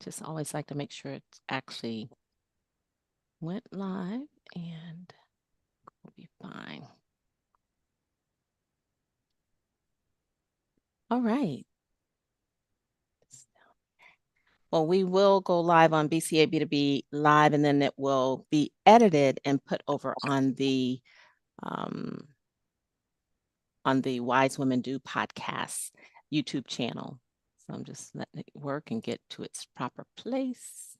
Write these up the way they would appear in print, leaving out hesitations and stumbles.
just always like to make sure it actually went live and we'll be fine. All right. Well, we will go live on BCA B2B Live, and then it will be edited and put over on the Wise Women Do podcast YouTube channel. So I'm just letting it work and get to its proper place.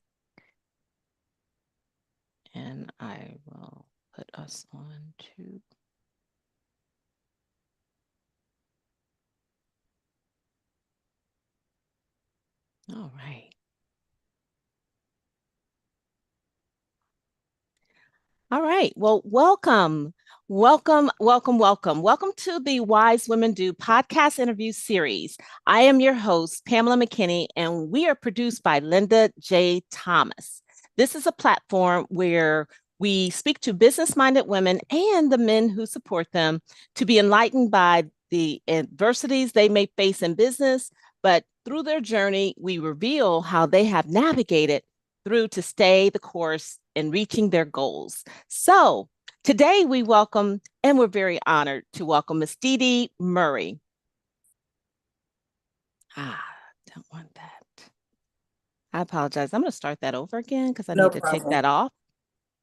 And I will put us on to all right. All right. Well, welcome. Welcome to the Wise Women Do podcast interview series. I am your host, Pamela McKinney, and we are produced by Linda J. Thomas. This is a platform where we speak to business-minded women and the men who support them to be enlightened by the adversities they may face in business, but through their journey, we reveal how they have navigated through to stay the course in reaching their goals. So today we welcome, and we're very honored to welcome Miss Dee Dee Murray. Don't want that. I apologize. I'm going to start that over again because I need to take that off.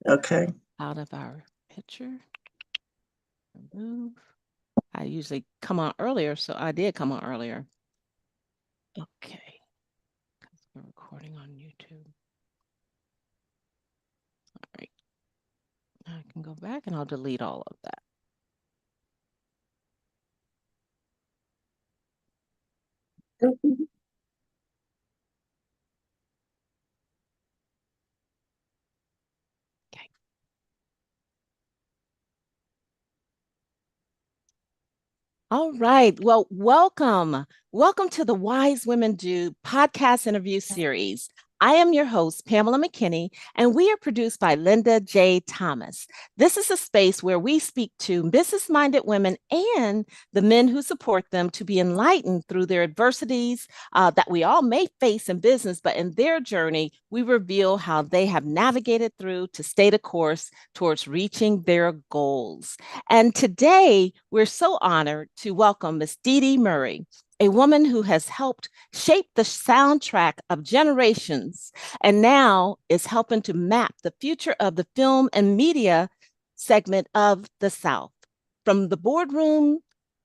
Okay. Out of our picture. Remove. I usually come on earlier, so I did come on earlier. Okay. Because we're recording on YouTube. All right. I can go back and I'll delete all of that. Mm-hmm. Okay. All right. Well, welcome. Welcome to the Wise Women Do podcast interview series. I am your host, Pamela McKinney, and we are produced by Linda J. Thomas. This is a space where we speak to business-minded women and the men who support them to be enlightened through their adversities that we all may face in business, but in their journey, we reveal how they have navigated through to stay the course towards reaching their goals. And today, we're so honored to welcome Miss Dee Dee Murray, a woman who has helped shape the soundtrack of generations and now is helping to map the future of the film and media segment of the South. From the boardroom,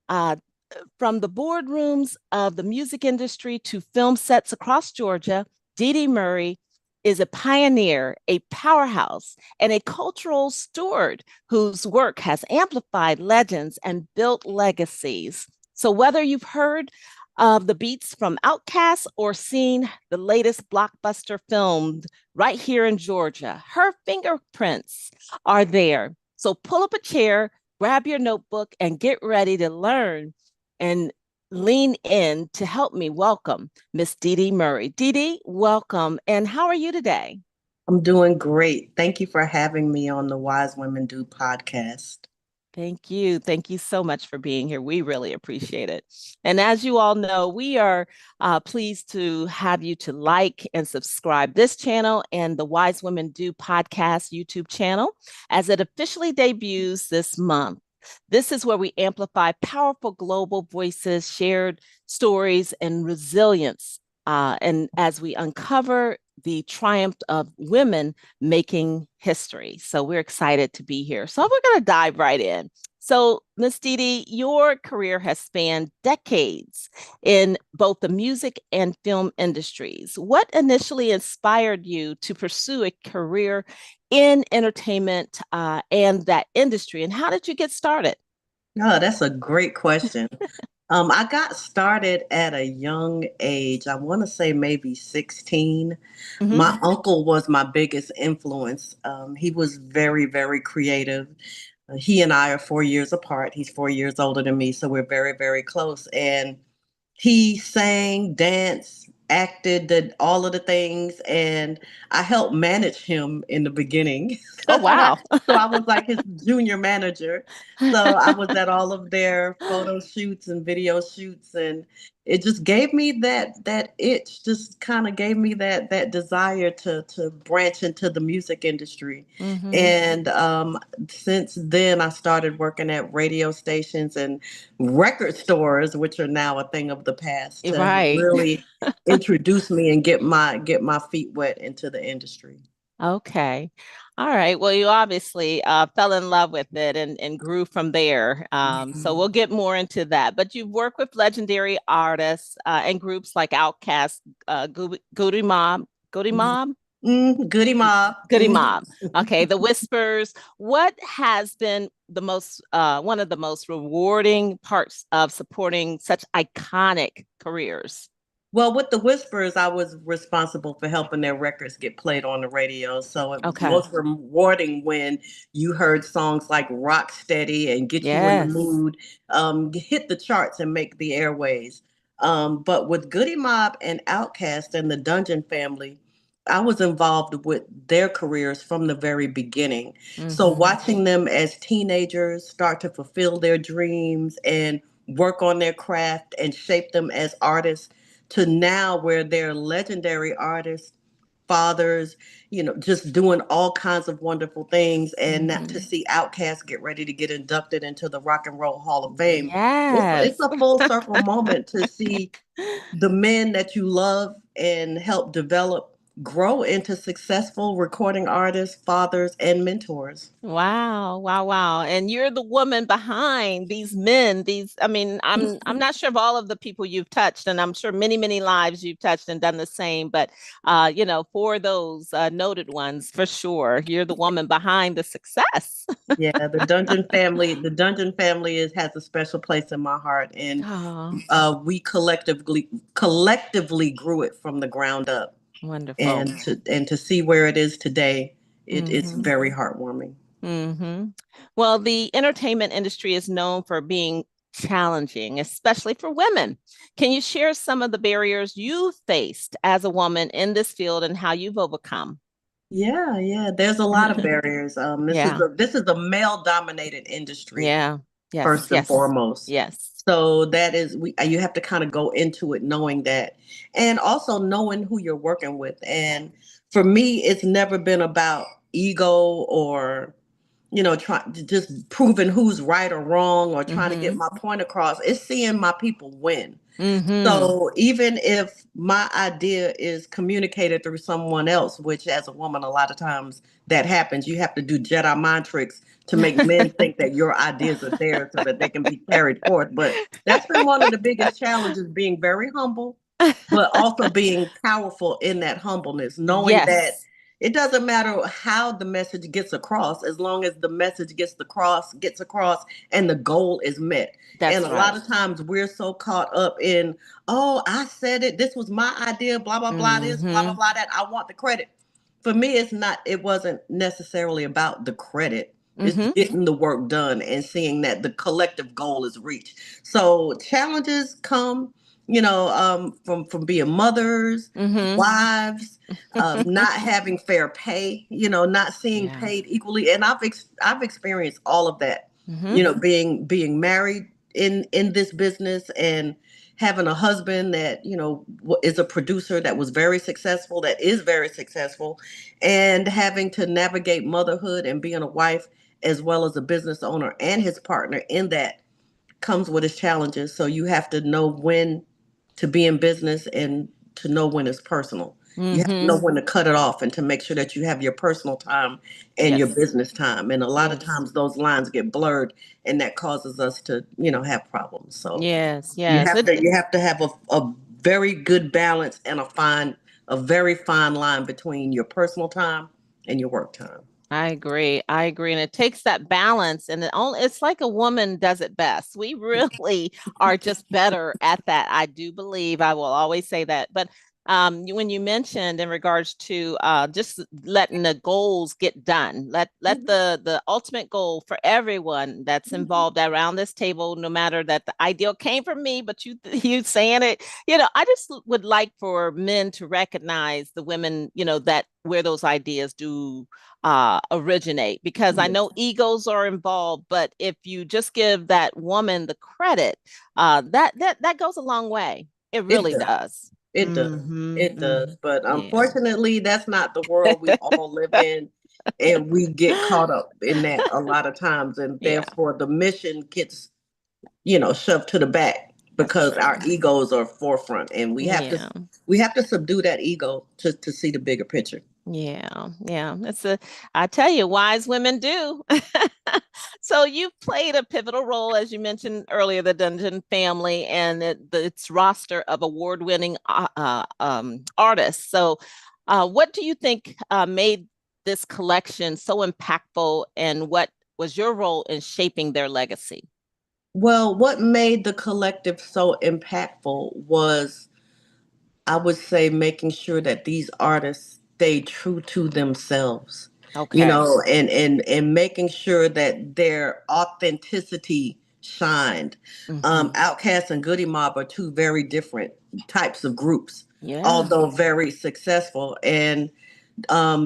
from the boardrooms of the music industry to film sets across Georgia, Dee Dee Murray is a pioneer, a powerhouse, and a cultural steward whose work has amplified legends and built legacies. So whether you've heard of the beats from Outkast or seen the latest blockbuster filmed right here in Georgia, her fingerprints are there. So pull up a chair, grab your notebook, and get ready to learn and lean in to help me welcome Miss Dee Dee Murray. Dee Dee, welcome. And how are you today? I'm doing great. Thank you for having me on the Wise Women Do podcast. Thank you. Thank you so much for being here. We really appreciate it. And as you all know, we are pleased to have you to like and subscribe this channel and the Wise Women Do podcast YouTube channel as it officially debuts this month. This is where we amplify powerful global voices, shared stories, and resilience. And as we uncover the triumph of women making history. So we're excited to be here. So we're going to dive right in. So, Ms. Dee Dee, your career has spanned decades in both the music and film industries. What initially inspired you to pursue a career in entertainment and that industry, and how did you get started? Oh, that's a great question. I got started at a young age. I want to say maybe 16. Mm-hmm. My uncle was my biggest influence. He was very, very creative. He and I are 4 years apart. He's 4 years older than me, so we're very, very close. And he sang, danced, acted, did all of the things, and I helped manage him in the beginning. Oh, wow. So I was like his junior manager. So I was at all of their photo shoots and video shoots, and it just gave me that itch, just kind of gave me that desire to branch into the music industry. Mm-hmm. And since then I started working at radio stations and record stores, which are now a thing of the past, to Right. really introduce me and get my feet wet into the industry. Okay. All right. Well, you obviously fell in love with it and grew from there. So we'll get more into that. But you've worked with legendary artists and groups like Outkast, Goody Mob, Goody Mob, Goody Mob. Goody Mob. Okay, The Whispers. What has been the most one of the most rewarding parts of supporting such iconic careers? Well, with the Whispers, I was responsible for helping their records get played on the radio. So it was Okay. most rewarding when you heard songs like Rock Steady and Get You in the Yes. Mood hit the charts and make the airways. But with Goody Mob and Outkast and the Dungeon Family, I was involved with their careers from the very beginning. So Mm-hmm. watching them as teenagers start to fulfill their dreams and work on their craft and shape them as artists to now where they're legendary artists, fathers, just doing all kinds of wonderful things. And not to Mm-hmm. see Outkast get ready to get inducted into the Rock and Roll Hall of Fame. It's Yes. a full circle moment to see the men that you love and help develop grow into successful recording artists, fathers, and mentors. Wow, wow, wow. And you're the woman behind these men, these, I mean, I'm not sure of all of the people you've touched, and I'm sure many, many lives you've touched and done the same, but for those noted ones, for sure, you're the woman behind the success. Yeah, the Dungeon family has a special place in my heart, and Oh, we collectively grew it from the ground up, wonderful. and to see where it is today, it's Mm-hmm. very heartwarming. Mm-hmm. Well, the entertainment industry is known for being challenging, especially for women. Can you share some of the barriers you faced as a woman in this field and how you've overcome? Yeah, yeah. There's a lot of barriers. This is Yeah, a male dominated industry yeah, yes, first and yes, foremost. yes. So that is you have to kind of go into it knowing that, and also knowing who you're working with. And for me, it's never been about ego or try just proving who's right or wrong or trying to get Mm-hmm. my point across. It's seeing my people win. Mm-hmm. So even if my idea is communicated through someone else, which as a woman, a lot of times that happens, you have to do Jedi mind tricks to make men think that your ideas are theirs so that they can be carried forth. But that's been one of the biggest challenges, being very humble, but also being powerful in that humbleness, knowing that Yes, it doesn't matter how the message gets across, as long as the message gets across and the goal is met. And that's a lot right. of times we're so caught up in, oh, I said it, this was my idea, blah blah blah, this, blah blah Mm-hmm. blah, that, I want the credit. For me, it wasn't necessarily about the credit. It's Mm-hmm. getting the work done and seeing that the collective goal is reached. So challenges come, from being mothers, Mm-hmm. wives, not having fair pay, not seeing Yeah. paid equally. And I've experienced all of that, Mm-hmm. being married in this business and having a husband that is a producer that was very successful, that is very successful, and having to navigate motherhood and being a wife as well as a business owner and his partner in that comes with its challenges. So you have to know when to be in business and to know when it's personal. You have to Mm-hmm. know when to cut it off and to make sure that you have your personal time and your Yes, business time. And a lot of yes, times those lines get blurred, and that causes us to, have problems. So yes, you yes. have to you have to have a very good balance and a very fine line between your personal time and your work time. I agree. I agree. And it takes that balance, and it's like a woman does it best. We really are just better at that. I do believe, I will always say that. But when you mentioned in regards to just letting the goals get done, let Mhm, the ultimate goal for everyone that's mhm. involved around this table, no matter that the ideal came from me, but you saying it, I just would like for men to recognize the women, that where those ideas do originate, because I know egos are involved, but if you just give that woman the credit, that goes a long way. It It really does. does. It does. Mm-hmm. It Mm-hmm. does. But Yeah. unfortunately, that's not the world we all live in. And we get caught up in that a lot of times. And Yeah, therefore, the mission gets, shoved to the back that's because our true. egos are forefront. And Yeah. we have to subdue that ego to see the bigger picture. Yeah, yeah. I tell you, wise women do. So you've played a pivotal role, as you mentioned earlier, the Dungeon family and its roster of award-winning artists. So, what do you think made this collection so impactful, and what was your role in shaping their legacy? Well, what made the collective so impactful was, I would say, making sure that these artists stay true to themselves, Okay. and making sure that their authenticity shined. Hmm. Outkast and Goody Mob are two very different types of groups, Yeah. although very successful. And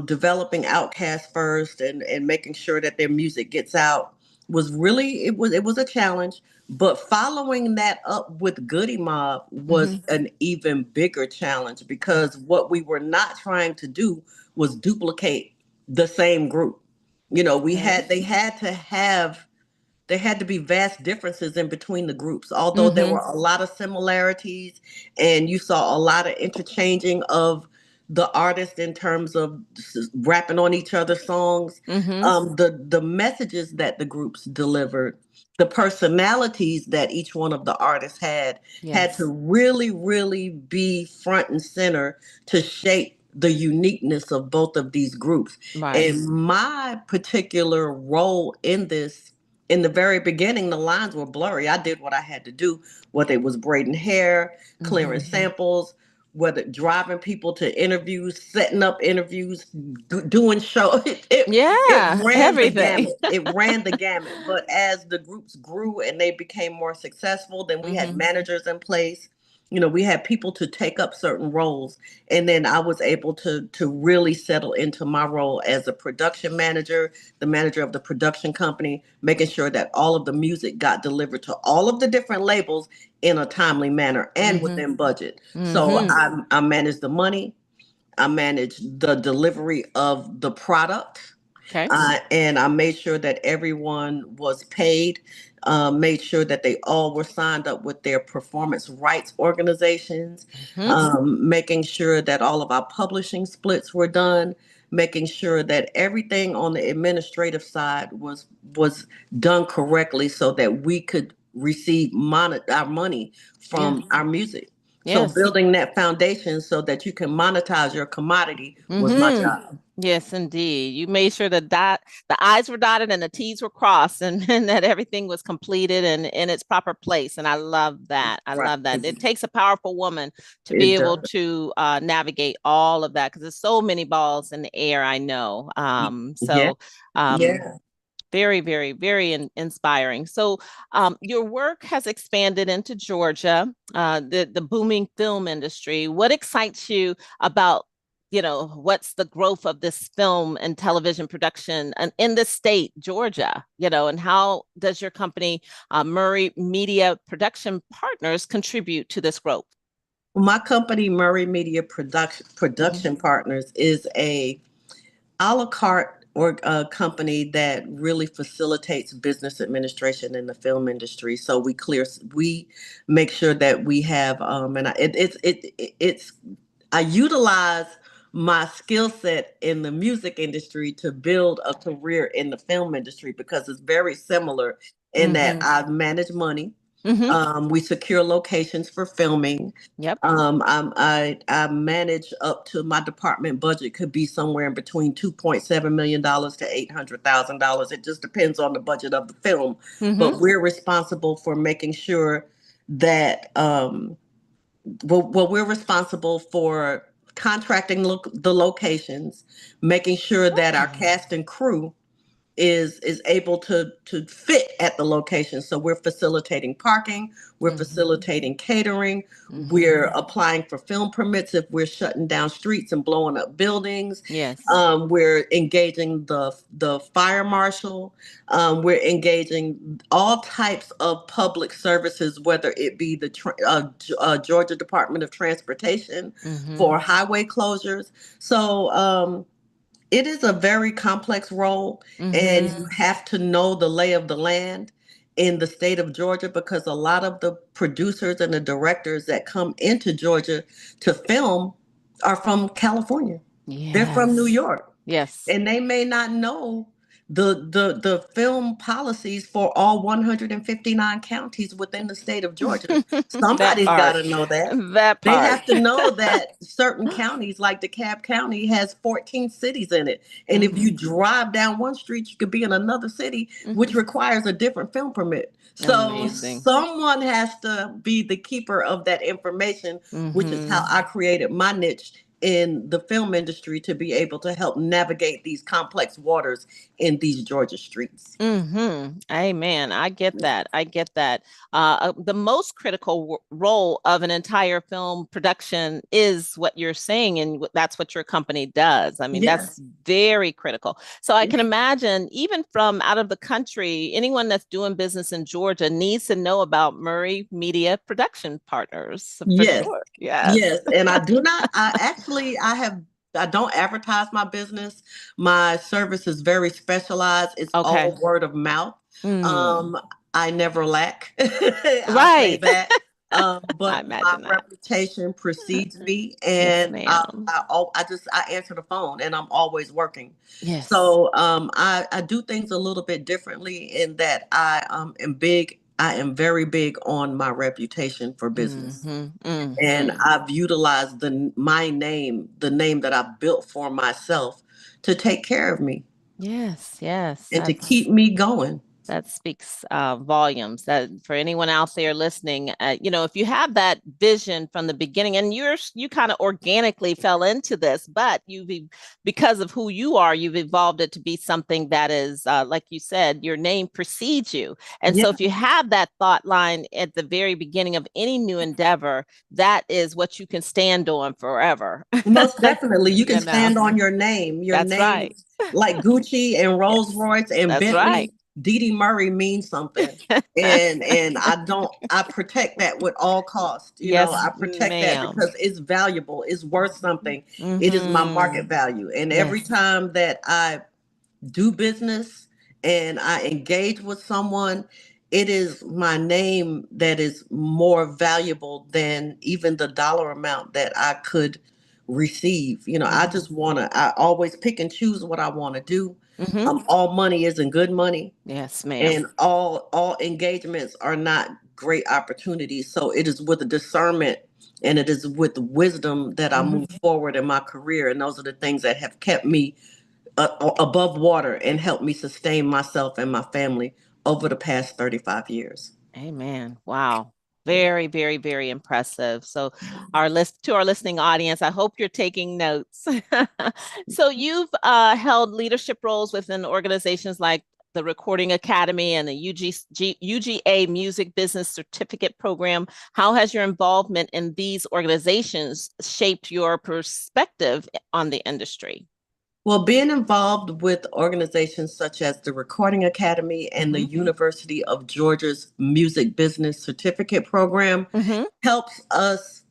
developing Outkast first and making sure that their music gets out was really, it was a challenge. But following that up with Goody Mob was Hmm. an even bigger challenge because what we were not trying to do was duplicate the same group. We Okay. had they had to have there had to be vast differences in between the groups, although there were Hmm. a lot of similarities and you saw a lot of interchanging of the artists in terms of rapping on each other's songs. Hmm. The messages that the groups delivered, the personalities that each one of the artists had to Yes. really, really be front and center to shape the uniqueness of both of these groups. Right. And my particular role in this, in the very beginning, the lines were blurry. I did what I had to do, whether it was braiding hair, clearing Hmm. samples, whether driving people to interviews, setting up interviews, doing shows. It Yeah, ran the everything. gamut. It ran the gamut. But as the groups grew and they became more successful, then we had Hmm. managers in place. We had people to take up certain roles, and then I was able to really settle into my role as a production manager, the manager of the production company, making sure that all of the music got delivered to all of the different labels in a timely manner and Hmm. within budget. So Hmm. I managed the money, I managed the delivery of the product, Okay. and I made sure that everyone was paid, made sure that they all were signed up with their performance rights organizations, Hmm. making sure that all of our publishing splits were done, making sure that everything on the administrative side was done correctly so that we could receive our money Yeah. from our music. So Yes. building that foundation so that you can monetize your commodity was my Hmm. job. Yes, indeed. You made sure that the I's were dotted and the T's were crossed, and that everything was completed and in its proper place. And I love that. I Right. love that. It takes a powerful woman to be It able does. to navigate all of that because there's so many balls in the air, I know. Yeah. Um, Yeah. very, very, very inspiring. So, your work has expanded into Georgia, the booming film industry. What excites you about, what's the growth of this film and television production and in the state, Georgia, and how does your company, Murray Media Production Partners, contribute to this growth? My company, Murray Media Hmm. Production Partners, is a la carte or a company that really facilitates business administration in the film industry. So we make sure that we have, and it's I utilize my skill set in the music industry to build a career in the film industry because it's very similar in that Hmm. I manage money. Hmm. We secure locations for filming. Yep. I manage up to, my department budget could be somewhere in between $2.7 million to $800,000. It just depends on the budget of the film, Hmm. but we're responsible for making sure that we're responsible for contracting the locations, making sure that our Oh. cast and crew is able to fit at the location. So we're facilitating parking, we're Mm-hmm. facilitating catering, Mm-hmm. we're applying for film permits if we're shutting down streets and blowing up buildings. Yes. We're engaging the fire marshal. We're engaging all types of public services, whether it be the Georgia Department of Transportation Mm-hmm. for highway closures. So it is a very complex role, and Mm-hmm. you have to know the lay of the land in the state of Georgia, because a lot of the producers and the directors that come into Georgia to film are from California. They're from New Yes. York, Yes. and they may not know the film policies for all 159 counties within the state of Georgia. That Somebody's got part. to know that. That They part. have to know that certain counties, like DeKalb County, has 14 cities in it. And if you Mm-hmm. drive down one street, you could be in another city, which Mm-hmm. requires a different film permit. So Amazing. someone has to be the keeper of that information, which is how Mm-hmm. I created my niche in the film industry, to be able to help navigate these complex waters in these Georgia streets. Mm-hmm. Amen. I get that. I get that. The most critical role of an entire film production is what you're saying, and that's what your company does. I mean, Yeah. that's very critical. So I Yeah. can imagine, even from out of the country, anyone that's doing business in Georgia needs to know about Murray Media Production Partners for Yes. sure. Yes. Yes. And I do not, I don't advertise my business. My service is very specialized. It's Okay. all word of mouth. Mm. Um, I never lack. I'll say Right. that. I But my imagine that. reputation precedes me, Yes, and ma'am. I answer the phone, and I'm always working. Yes. So I do things a little bit differently, in that I am very big on my reputation for business. Mm-hmm. And Mm-hmm. I've utilized my name, the name that I built for myself, to take care of me Yes, yes. and to keep me going. That speaks volumes. That for anyone out there listening, if you have that vision from the beginning, and you kind of organically fell into this, but because of who you are, you've evolved it to be something that is, like you said, your name precedes you. And Yeah, so, if you have that thought line at the very beginning of any new endeavor, that is what you can stand on forever. most definitely. You can You know, stand on your name. Your that's name, right. like Gucci and Rolls Yes, Royce and that's right. Bentley, Dee Dee Murray means something. And I protect that with all costs. Yes, I protect that ma'am. because it's valuable, it's worth something. It is my Mm-hmm. market value. And every Yes. time that I do business and I engage with someone, it is my name that is more valuable than even the dollar amount that I could receive. Mm-hmm. I always pick and choose what I want to do. Mm-hmm. All money isn't good money, Yes, ma'am. and all engagements are not great opportunities. So it is with discernment and it is with wisdom that I Mm-hmm. move forward in my career. And those are the things that have kept me above water and helped me sustain myself and my family over the past 35 years. Amen. Wow. Very, very, very impressive. So, our listening audience, I hope you're taking notes. So, you've held leadership roles within organizations like the Recording Academy and the UGA Music Business Certificate Program. How has your involvement in these organizations shaped your perspective on the industry? Well, being involved with organizations such as the Recording Academy and the Mm-hmm. University of Georgia's Music Business Certificate Program Mm-hmm. helps us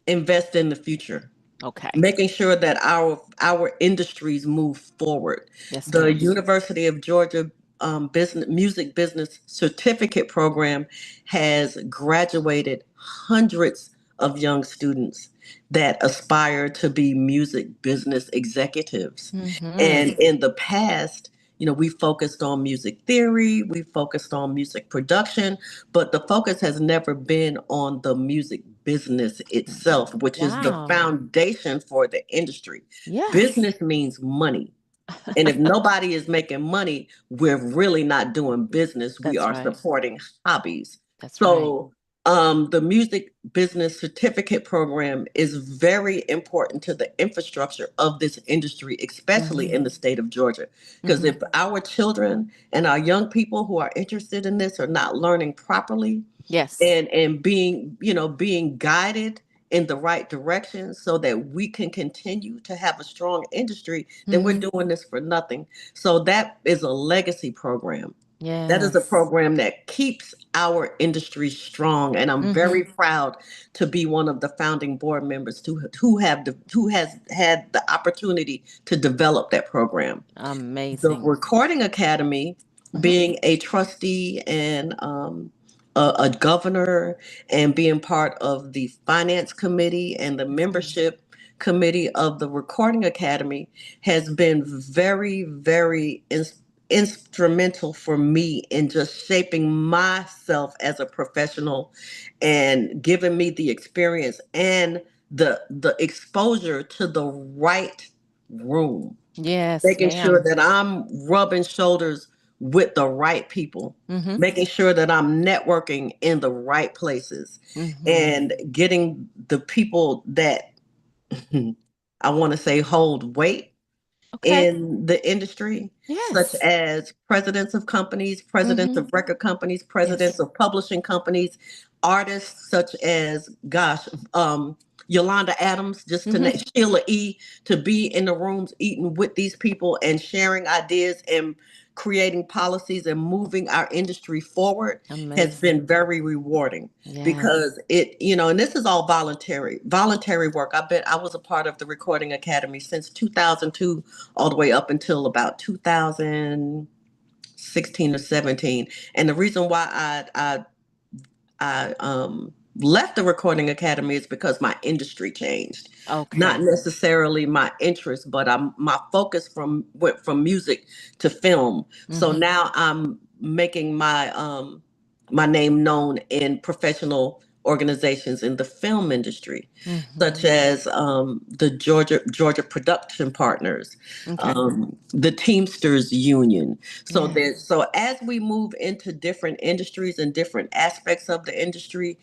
invest in the future, Okay. making sure that our industries move forward. Yes, The ma'am. University of Georgia business music business certificate program has graduated hundreds of young students that aspire to be music business executives. Mm-hmm. And in the past, we focused on music theory, we focused on music production, but the focus has never been on the music business itself, which is the Wow. foundation for the industry. Yes. Business means money. And if nobody is making money, we're really not doing business. We That's are right. supporting hobbies. That's right. So The music business certificate program is very important to the infrastructure of this industry, especially Mm-hmm. in the state of Georgia. Because Mm-hmm. if our children and our young people who are interested in this are not learning properly Yes. and being, being guided in the right direction so that we can continue to have a strong industry, then we're Mm-hmm. doing this for nothing. So that is a legacy program. That is a Yes. program that keeps our industry strong, and I'm Mm-hmm. very proud to be one of the founding board members who has had the opportunity to develop that program. The Amazing. Recording Academy, Mm-hmm. being a trustee and a governor, and being part of the finance committee and the Mm-hmm. membership committee of the Recording Academy, has been very, very instrumental for me in just shaping myself as a professional and giving me the experience and the exposure to the right room, Yes, making sure ma'am. that I'm rubbing shoulders with the right people, Mm-hmm. making sure that I'm networking in the right places, Mm-hmm. and getting the people that I want to say hold weight Okay. in the industry, such Yes. as presidents of companies, presidents Mm-hmm. of record companies, Yes. presidents of publishing companies, artists such as, gosh, Yolanda Adams, just to Mm-hmm. name Sheila E., to be in the rooms eating with these people and sharing ideas and creating policies and moving our industry forward has Amazing. been very rewarding Yes. because and this is all voluntary work. I was a part of the Recording Academy since 2002 all the way up until about 2016 or 17. And the reason why I left the Recording Academy is because my industry changed. Not Okay. necessarily my interest, but my focus went from music to film. So Mm-hmm. now I'm making my name known in professional organizations in the film industry, such Mm-hmm. as the Georgia Production Partners, Okay. the Teamsters Union. Yes. So as we move into different industries and different aspects of the industry,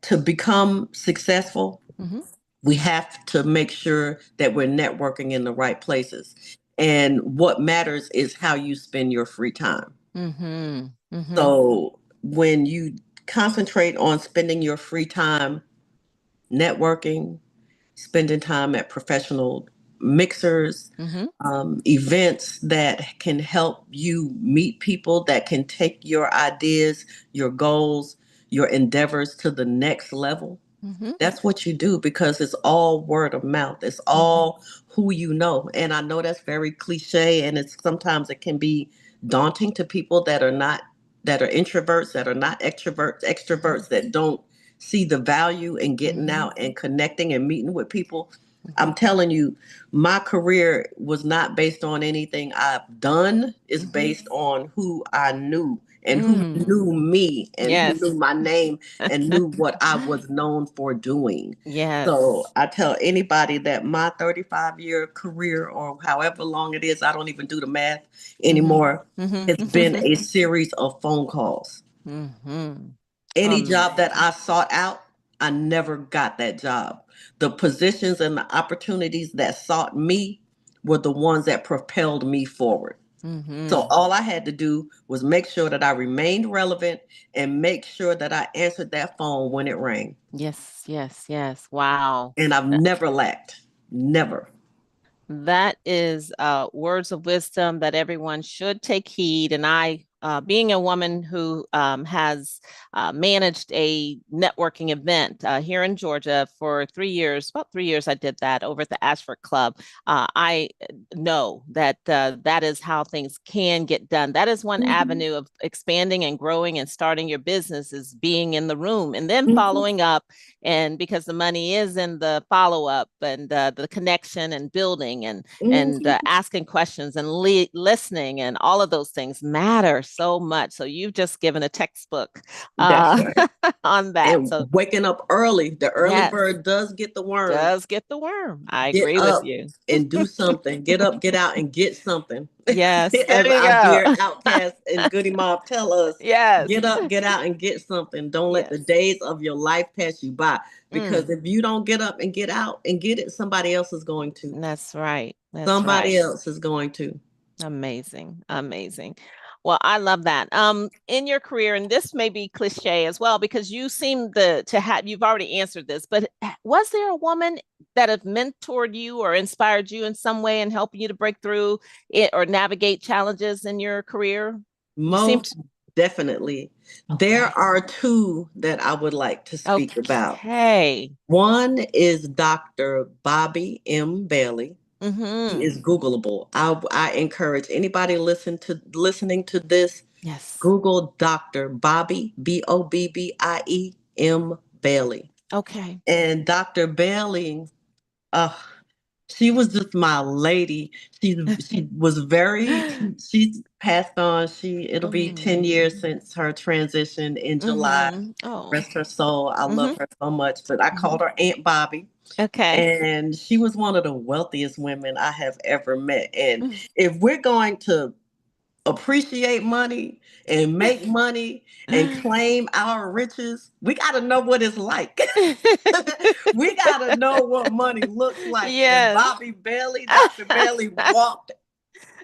to become successful, Mm-hmm. we have to make sure that we're networking in the right places. And what matters is how you spend your free time. Mm-hmm. Mm-hmm. So when you concentrate on spending your free time networking, spending time at professional mixers, Mm-hmm. events that can help you meet people that can take your ideas, your goals, your endeavors to the next level. Mm-hmm. That's what you do because it's all word of mouth. It's Mm-hmm. all who you know. And I know that's very cliche and it's sometimes it can be daunting to people that are introverts, that are not Mm-hmm. extroverts that don't see the value in getting Mm-hmm. out and connecting and meeting with people. Mm-hmm. I'm telling you, my career was not based on anything I've done. It's Mm-hmm. based on who I knew and who Mm. knew me and who Yes. knew my name and knew what I was known for doing. So Yes. I tell anybody that my 35-year career, or however long it is, I don't even do the math Mm-hmm. anymore, has been a Mm-hmm. series of phone calls. Mm-hmm. Any job that Amazing. I sought out, I never got that job. The positions and the opportunities that sought me were the ones that propelled me forward. So Mm-hmm. all I had to do was make sure that I remained relevant and make sure that I answered that phone when it rang. Yes, yes, yes. Wow. And I've never lacked. Never. That is words of wisdom that everyone should take heed. And being a woman who has managed a networking event here in Georgia for 3 years, about 3 years, I did that over at the Ashford Club. I know that that is how things can get done. That is one Mhm, avenue of expanding and growing and starting your business is being in the room and then mhm, following up and because the money is in the follow up and the connection and building and mhm, asking questions and listening and all of those things matter so much. So you've just given a textbook That's uh, right. on that. And So waking up early. The early yes, bird does get the worm. does get the worm. I Get agree with up you. and do something. Get up, get out, and get something. Yes, there As you our go. dear outcast and Goody Mob tell us, Yes, get up, get out, and get something. Don't let the yes. days of your life pass you by. Because Mm, if you don't get up and get out and get it, somebody else is going to. that's right. That's right. Somebody else is going to. Amazing. Amazing. Well, I love that. In your career, and this may be cliche as well, because you seem to have, you've already answered this, but was there a woman that have mentored you or inspired you in some way and helping you to break through it or navigate challenges in your career? You seem Most to, definitely. There okay. are two that I would like to speak about. Okay. One is Dr. Bobby M. Bailey. He Mm-hmm. is Googleable. I encourage anybody listening to this, Yes. Google Dr. Bobby Bobbiem Bailey. Okay. And Dr. Bailey, uh, she was just my lady. She was very she's passed on. It'll be 10 Mm-hmm. years since her transition in July. Mm-hmm. Oh. Rest her soul. I Mm-hmm. love her so much. But I Mm-hmm. called her Aunt Bobby. Okay. And she was one of the wealthiest women I have ever met. And Mm. if we're going to appreciate money and make money and claim our riches, we got to know what it's like. We got to know what money looks like. And Yes. Dr. Bailey walked,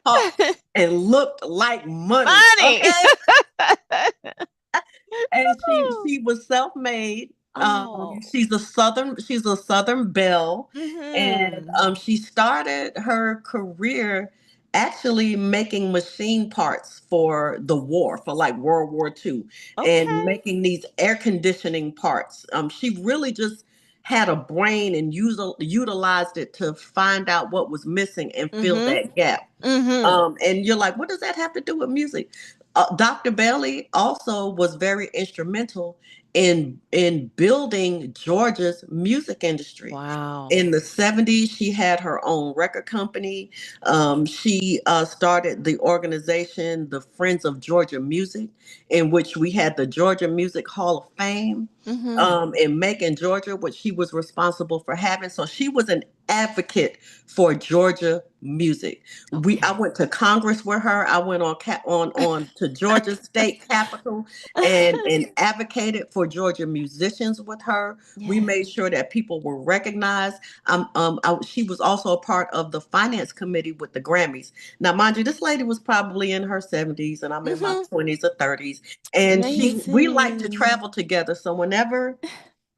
talked, and looked like money. Money. Okay. And she was self-made. Oh. She's a Southern belle, and Mm-hmm. she started her career actually making machine parts for the war, for like World War II, and Okay. making these air conditioning parts. She really just had a brain and utilized it to find out what was missing and fill Mm-hmm. that gap. Mm-hmm. And you're like, what does that have to do with music? Dr. Bailey also was very instrumental in building Georgia's music industry. Wow. In the 70s, she had her own record company. She started the organization, the Friends of Georgia Music, in which we had the Georgia Music Hall of Fame Mm-hmm. in Macon, Georgia, which she was responsible for having. So she was an advocate for Georgia music. I Okay. went to Congress with her. I went on to Georgia State Capitol and advocated for Georgia musicians with her. We Yes. made sure that people were recognized. She was also a part of the finance committee with the Grammys. Now, mind you, this lady was probably in her 70s, and I'm in my Mm-hmm. 20s or 30s, and we like to Amazing. travel together. So whenever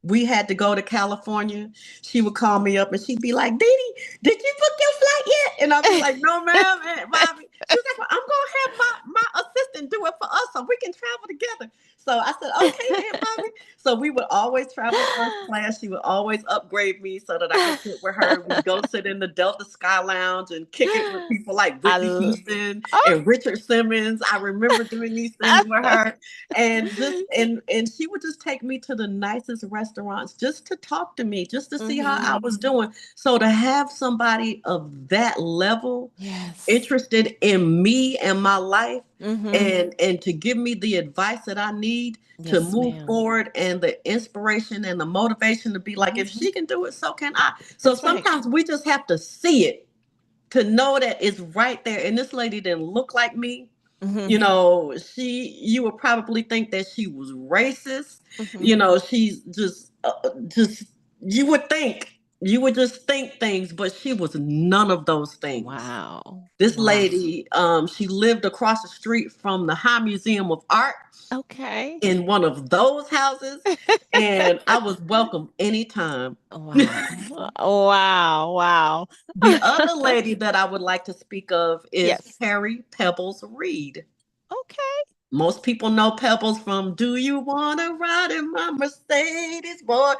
we had to go to California, she would call me up and she'd be like, Dee, did you book your flight yet? And I'd be like, no, ma'am, Aunt Bobby. She was like, well, I'm going to have my assistant do it for us so we can travel together. So I said, okay, Aunt Bobby. So we would always travel first class. She would always upgrade me so that I could sit with her. We'd go sit in the Delta Sky Lounge and kick it with people like I Whitney Houston oh. and Richard Simmons. I remember doing these things with her, and she would just take me to the nicest restaurants just to talk to me, just to see how I Mm-hmm. was doing. So to have somebody of that level Yes. interested in me and my life, Mm-hmm. and to give me the advice that I need to Yes, move ma'am. forward, and the inspiration and the motivation to be like, if Mm-hmm. she can do it, so can I. So That's right. sometimes we just have to see it to know that it's right there. And this lady didn't look like me. Mm-hmm. You would probably think that she was racist. Mm-hmm. She's just, you would just think things, but she was none of those things. Wow. This Wow. lady, she lived across the street from the High Museum of Art Okay. in one of those houses, and I was welcome anytime. Wow. Wow. Wow. The other lady that I would like to speak of is Yes. Carrie Pebbles Reed. Okay. Most people know Pebbles from Do You Wanna Ride in My Mercedes, boy?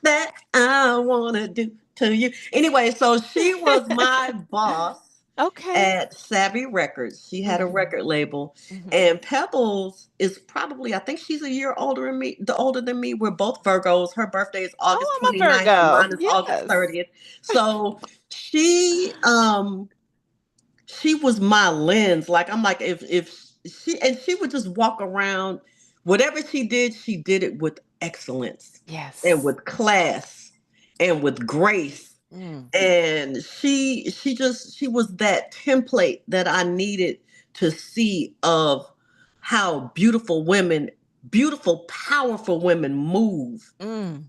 That I wanna do to you. Anyway, so she was my boss Okay. at Savvy Records. She had a Mm-hmm. record label. Mm-hmm. And Pebbles is probably, I think she's a year older than me. We're both Virgos. Her birthday is August Oh, I'm a 29th, and Virgo. mine is August Yes. 30th. So she she was my lens. Like I'm like if she would just walk around, whatever she did it with excellence and Yes. with class and with grace. Mm, And she was that template that I needed to see of how beautiful, powerful women move, mm,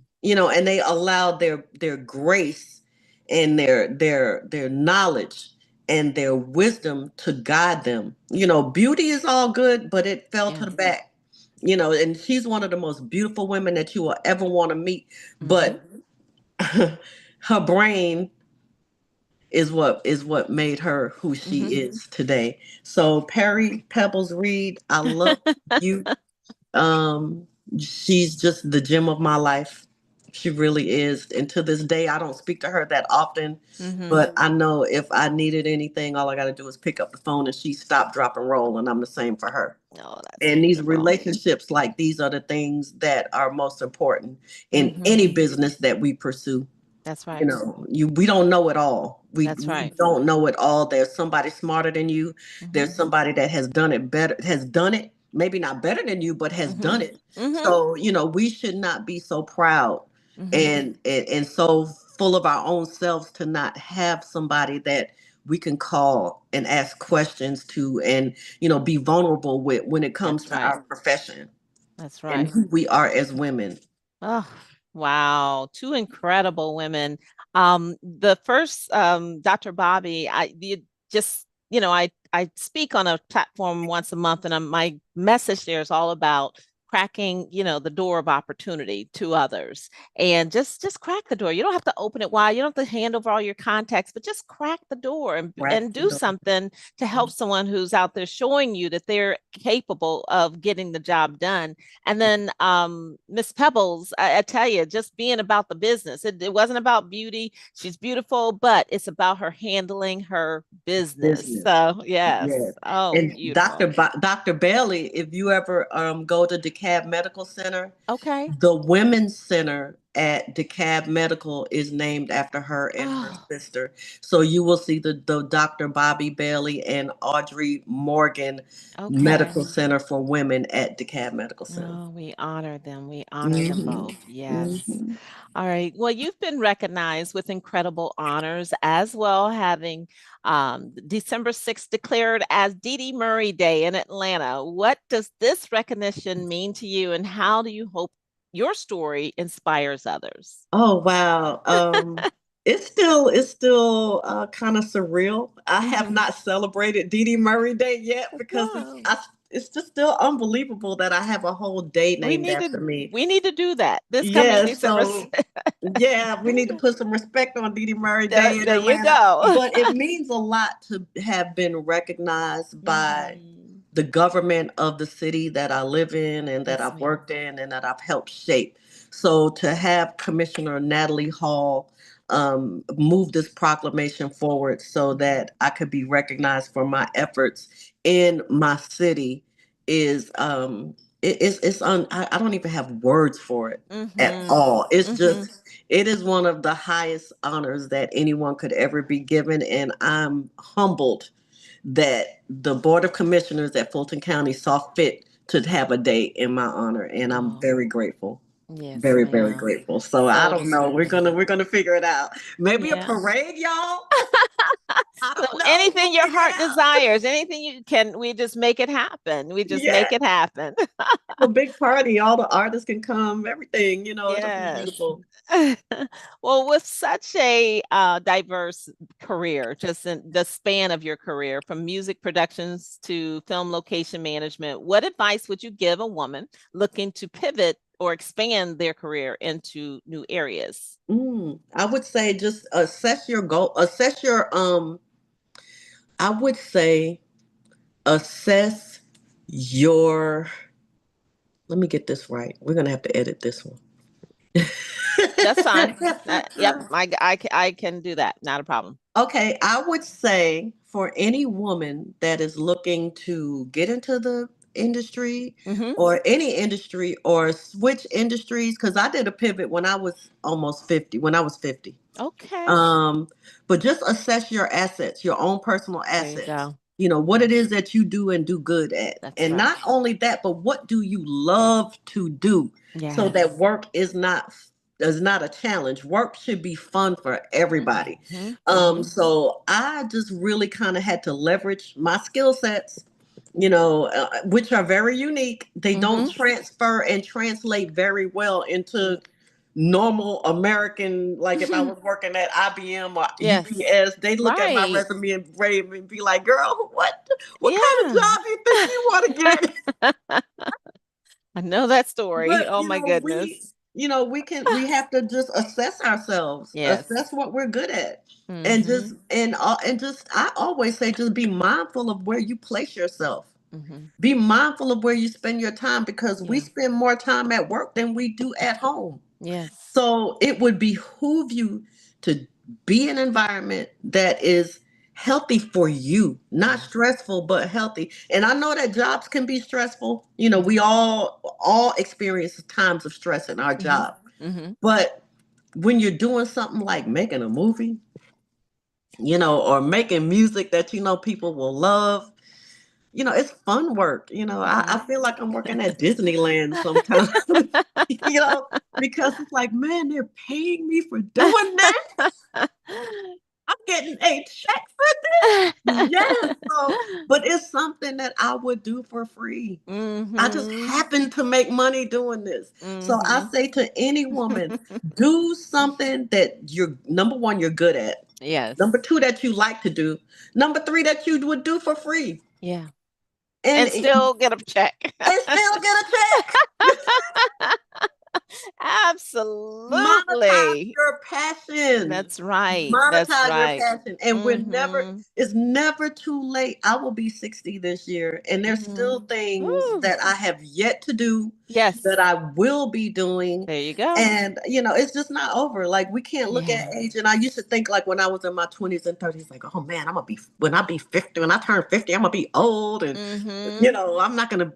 and they allowed their grace and their knowledge and their wisdom to guide them. Beauty is all good, but it fell to the yes. back. And she's one of the most beautiful women that you will ever want to meet. Mm-hmm. But her brain is what made her who she Mm-hmm. is today. So Perry Pebbles Reed, I love you. Um, she's just the gem of my life. She really is. And to this day, I don't speak to her that often, Mm-hmm. but I know if I needed anything, all I got to do is pick up the phone and she stop, drop, and roll. And I'm the same for her. Oh, that's And these wonderful. relationships, like these, are the things that are most important in Mm-hmm. any business that we pursue. That's you right. know you we don't know it all. That's We right. don't know it all. There's somebody smarter than you. Mm-hmm. There's somebody that has done it, maybe not better than you, but has Mm-hmm. done it. Mm-hmm. So we should not be so proud Mm-hmm. and so full of our own selves to not have somebody that we can call and ask questions to, and be vulnerable with when it comes That's to right. our profession That's and right. who we are as women. Oh, wow. Two incredible women. The first, Dr. Bobby, just, I speak on a platform once a month, and my message there is all about cracking, the door of opportunity to others. And just crack the door. You don't have to open it wide. You don't have to hand over all your contacts, but just crack the door and Right. do something to help someone who's out there, showing you that they're capable of getting the job done. And then Miss Pebbles, I tell you, just being about the business. It wasn't about beauty. She's beautiful, but it's about her handling her business. Business. So yes. Yes. Oh, And beautiful. Dr. Bailey, if you ever go to DeKalb Medical Center, Okay. the Women's Center at DeKalb Medical is named after her and her Oh, sister. So you will see the Dr. Bobby Bailey and Audrey Morgan okay. Medical Center for Women at DeKalb Medical Center. Oh, we honor them. We honor them Hmm. both. Yes. Hmm. All right. Well, you've been recognized with incredible honors as well, having December 6th declared as Dee Dee Murray Day in Atlanta. What does this recognition mean to you, and how do you hope your story inspires others? Oh wow. It's still kind of surreal. I have Hmm. not celebrated Dee Dee Murray Day yet because Wow. it's just still unbelievable that I have a whole day We named need to after me. we need to do that this coming Yeah, December so 6th. yeah, we need to put some respect on Dee Dee Murray There, Day in there you Atlanta. go. But it means a lot to have been recognized by Hmm. the government of the city that I live in and that Yes, I've ma'am. worked in and that I've helped shape. So to have Commissioner Natalie Hall move this proclamation forward so Hmm. that I could be recognized for my efforts in my city is I don't even have words for it at Hmm. all. It's Hmm. just it is one of the highest honors that anyone could ever be given, and I'm humbled that the Board of Commissioners at Fulton County saw fit to have a day in my honor, and I'm Oh, very grateful. yes, Very, very ma'am. grateful. So I So don't know. We're deserving. gonna figure it out. Maybe a Yeah. parade, y'all. I So don't know. anything We'll your figure it heart out. desires, anything you can, we just make it happen. We just Yeah, make it happen. have a big party. All the artists can come. Everything. It'll be Yes. beautiful. Well, with such a diverse career, just in the span of your career, from music productions to film location management, what advice would you give a woman looking to pivot or expand their career into new areas? I would say just assess your goal. Assess your I would say assess your. Let me get this right. We're gonna have to edit this one. That's fine. Yep, I can do that. Not a problem. Okay, I would say for any woman that is looking to get into the industry Mm-hmm. or any industry or switch industries, because I did a pivot when I was almost 50, when I was 50. Okay. Um, but just assess your assets, your own personal There you assets. go. You know, what it is that you do and do good at. That's And right. not only that, but what do you love to do so that Yes. work is not a challenge. Work should be fun for everybody. Mm-hmm. Mm-hmm. So I just really kind of had to leverage my skill sets, which are very unique. They don't Mm-hmm. transfer and translate very well into normal American, like if I was working at IBM or Yes. UPS, they look at my Right. resume and brave and be like, girl, what kind of Yeah. job do you think you want to get? I know that story. But Oh my goodness. we have to just assess ourselves, Yes. assess what we're good at. And Mm-hmm. just I always say just be mindful of where you place yourself. Mm-hmm. Be mindful of where you spend your time because we Yeah. spend more time at work than we do at home. Yes. So it would behoove you to be in an environment that is healthy for you, not Yeah. stressful, but healthy. And I know that jobs can be stressful. We Mm-hmm. all experience times of stress in our Mm-hmm. job. Mm-hmm. But when you're doing something like making a movie, or making music that people will love, it's fun work. I Mm-hmm. feel like I'm working at Disneyland sometimes, you know, because it's like, man, they're paying me for doing that. I'm getting a check for this. Yes. So, but it's something that I would do for free. I just Mm-hmm. happen to make money doing this. So I Mm-hmm. say to any woman, do something that you're number one, you're good at. Number Yes. two, that you like to do. Number three, that you would do for free. Yeah. And And still get a check. still get a check. Monetize Absolutely. your passion. That's right. That's Monetize your right. passion. And Mm-hmm. it's never too late. I will be 60 this year, and there's still Mm-hmm. things Woo. that I have yet to do that Yes. I will be doing. There you go. And, it's just not over. Like, we can't look at Yeah. age. And I used to think, like, when I was in my 20s and 30s, like, oh man, when I be 50, when I turn 50, I'm going to be old. And, Mm-hmm. I'm not going to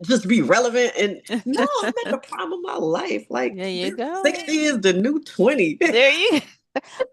just be relevant. And no, I'm at the prime of my life. Like, There you go. 60 is the new 20. There you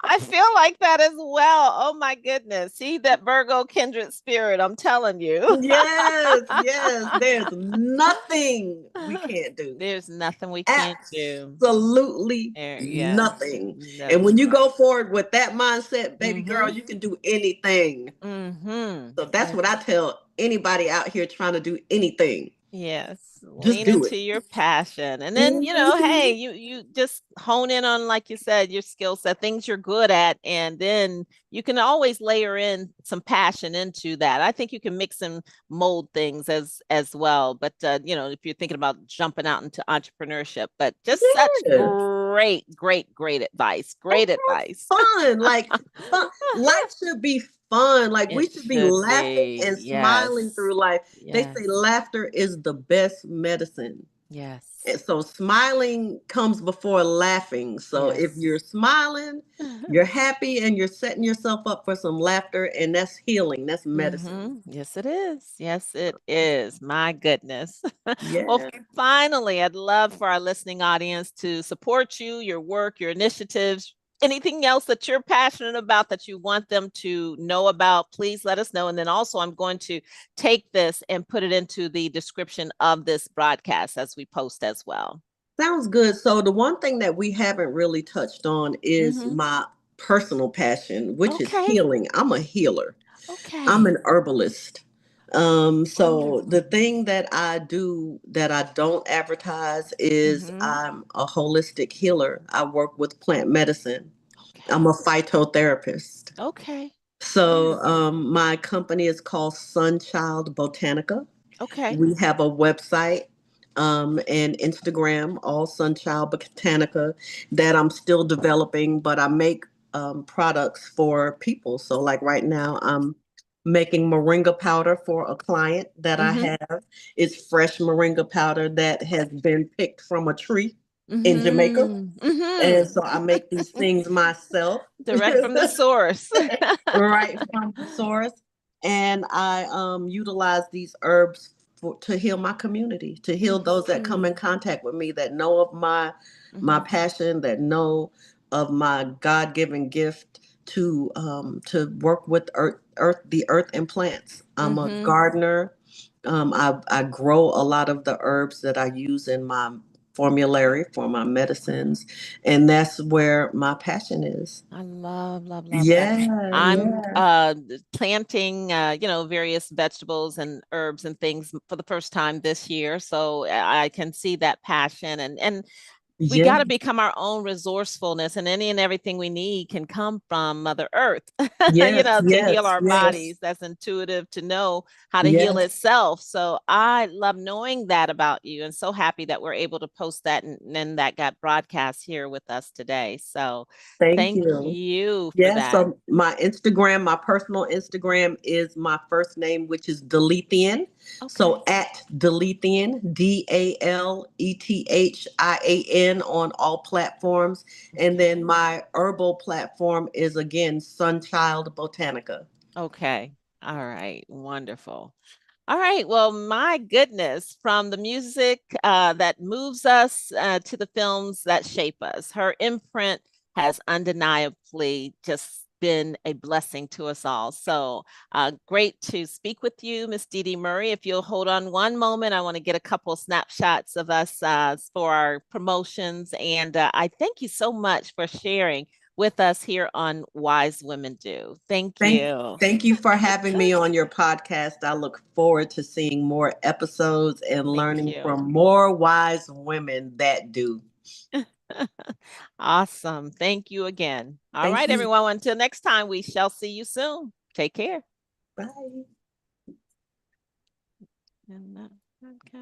I feel like that as well. Oh my goodness. See that Virgo kindred spirit, I'm telling you. Yes, yes. There's nothing we can't do. There's nothing we can't do. Absolutely There, yes. nothing. And That's when you go right. forward with that mindset, baby girl, Mm-hmm. you can do anything. Mm-hmm. So that's Yes. what I tell anybody out here trying to do anything. Yes, Just lean do into it. your passion. And then, hey, Mhm. you just hone in on, like you said, your skill set, things you're good at, and then you can always layer in some passion into that. I think you can mix and mold things as well. But if you're thinking about jumping out into entrepreneurship, but just such Yeah. great advice. Great advice. Fun. Like fun. Life should be fun. Like we It should be should laughing be. and smiling Yes. through life. They Yes. say laughter is the best medicine. Yes. And so smiling comes before laughing. So if Yes. you're smiling, you're happy and you're setting yourself up for some laughter, and that's healing. That's medicine. Yes, it is. Yes, it is. My goodness. Well, Yeah. finally, I'd love for our listening audience to support you, your work, your initiatives, anything else that you're passionate about that you want them to know about. Please let us know. And then also, I'm going to take this and put it into the description of this broadcast as we post as well. Sounds good. So the one thing that we haven't really touched on is Mm-hmm. my personal passion, which is Okay. healing. I'm a healer. I'm Okay. an herbalist. So the Wonderful. thing that I do that I don't advertise is Mm-hmm. I'm a holistic healer. I work with plant medicine. I'm Okay. a phytotherapist. Okay. So Wonderful. my company is called Sunchild Botanica. Okay. We have a website and Instagram, all Sunchild Botanica, that I'm still developing, but I make products for people. So, like right now, I'm making moringa powder for a client that I Mm-hmm. have. It's fresh moringa powder that has been picked from a tree in Jamaica. Mm-hmm. And Mm-hmm. so I make these things myself. Direct from the source. Right from the source. And I utilize these herbs to heal my community, to heal That's those that come in beautiful. contact with me, that know of my Hmm. passion, that know of my God-given gift to work with the earth and plants. I'm a Hmm. gardener. I grow a lot of the herbs that I use in my formulary for my medicines, and that's where my passion is. I love, love, love that. Yeah, I'm yeah. planting, various vegetables and herbs and things for the first time this year. So I can see that passion, and we got Yeah, to become our own resourcefulness, and any and everything we need can come from Mother Earth, yes, to heal yes, our yes, bodies. That's intuitive to know how to heal yes. itself. So I love knowing that about you, and so happy that we're able to post that, and then that got broadcast here with us today. So Thank thank you. you for Yeah, that. so my Instagram, my personal Instagram is my first name, which is Delethian. Okay. So at Delethian, Delethian on all platforms. And Okay. then my herbal platform is again Sunchild Botanica. Okay. All right. Wonderful. All right. Well, my goodness, from the music that moves us to the films that shape us, her imprint has undeniably just been a blessing to us all. So great to speak with you, Miss Dee Dee Murray. If you'll hold on one moment, I want to get a couple snapshots of us for our promotions. And I thank you so much for sharing with us here on Wise Women Do. Thank Thank, you. thank you for having me on your podcast. I look forward to seeing more episodes and Thank learning you. from more wise women that do. Awesome. Thank you again. All Thank right, you. everyone. Until next time, we shall see you soon. Take care. Bye. And that podcast.